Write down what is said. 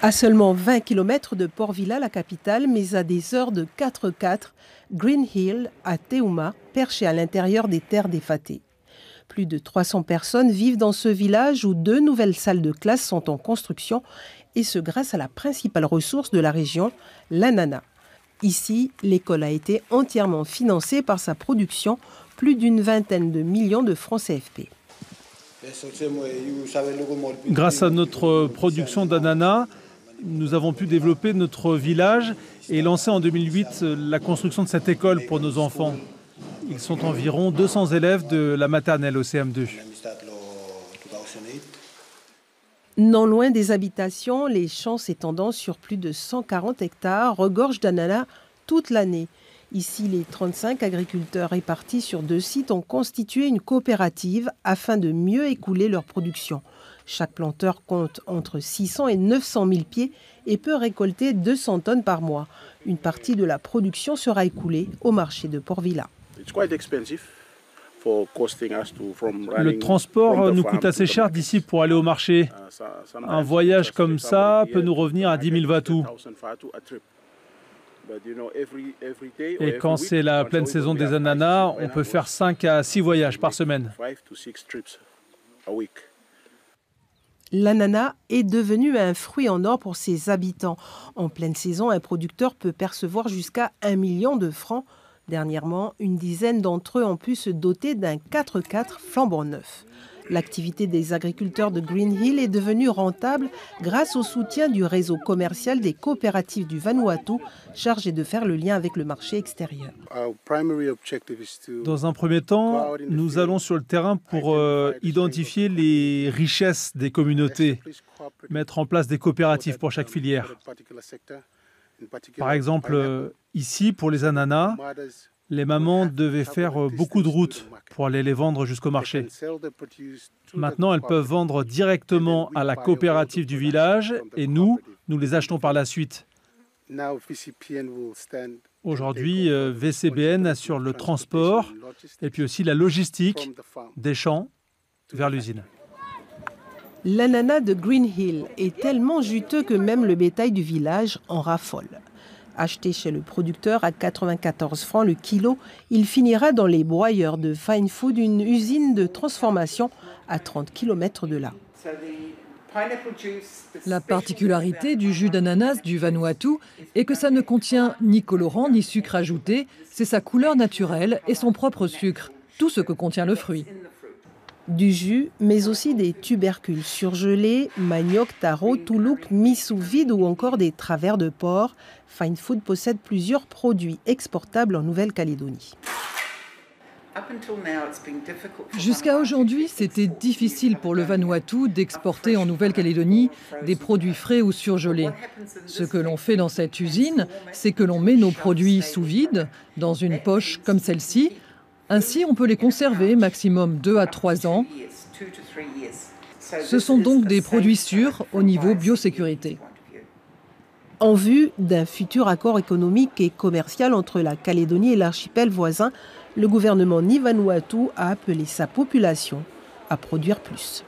À seulement 20 km de Port Vila, la capitale, mais à des heures de 4x4, Green Hill, à Teuma, perché à l'intérieur des terres des Faté. Plus de 300 personnes vivent dans ce village où 2 nouvelles salles de classe sont en construction, et ce grâce à la principale ressource de la région, l'ananas. Ici, l'école a été entièrement financée par sa production, plus d'une vingtaine de millions de francs CFP. Grâce à notre production d'ananas, nous avons pu développer notre village et lancer en 2008 la construction de cette école pour nos enfants. Ils sont environ 200 élèves de la maternelle au CM2. Non loin des habitations, les champs s'étendant sur plus de 140 hectares regorgent d'ananas toute l'année. Ici, les 35 agriculteurs répartis sur 2 sites ont constitué une coopérative afin de mieux écouler leur production. Chaque planteur compte entre 600 et 900 000 pieds et peut récolter 200 tonnes par mois. Une partie de la production sera écoulée au marché de Port Vila. Le transport nous coûte assez cher d'ici pour aller au marché. Un voyage comme ça peut nous revenir à 10 000 vatous. Et quand c'est la pleine saison des ananas, on peut faire 5 à 6 voyages par semaine. L'ananas est devenu un fruit en or pour ses habitants. En pleine saison, un producteur peut percevoir jusqu'à 1 million de francs. Dernièrement, une dizaine d'entre eux ont pu se doter d'un 4x4 flambant neuf. L'activité des agriculteurs de Green Hill est devenue rentable grâce au soutien du réseau commercial des coopératives du Vanuatu, chargé de faire le lien avec le marché extérieur. Dans un premier temps, nous allons sur le terrain pour identifier les richesses des communautés, mettre en place des coopératives pour chaque filière. Par exemple, ici, pour les ananas, les mamans devaient faire beaucoup de routes pour aller les vendre jusqu'au marché. Maintenant, elles peuvent vendre directement à la coopérative du village et nous les achetons par la suite. Aujourd'hui, VCBN assure le transport et puis aussi la logistique des champs vers l'usine. L'ananas de Green Hill est tellement juteux que même le bétail du village en raffole. Acheté chez le producteur à 94 francs le kilo, il finira dans les broyeurs de Fine Food, une usine de transformation à 30 km de là. La particularité du jus d'ananas du Vanuatu est que ça ne contient ni colorant ni sucre ajouté, c'est sa couleur naturelle et son propre sucre, tout ce que contient le fruit. Du jus, mais aussi des tubercules surgelés, manioc, taro, toulouk, mis sous vide ou encore des travers de porc. Fine Food possède plusieurs produits exportables en Nouvelle-Calédonie. Jusqu'à aujourd'hui, c'était difficile pour le Vanuatu d'exporter en Nouvelle-Calédonie des produits frais ou surgelés. Ce que l'on fait dans cette usine, c'est que l'on met nos produits sous vide, dans une poche comme celle-ci. Ainsi, on peut les conserver maximum 2 à 3 ans. Ce sont donc des produits sûrs au niveau biosécurité. En vue d'un futur accord économique et commercial entre la Calédonie et l'archipel voisin, le gouvernement Vanuatu a appelé sa population à produire plus.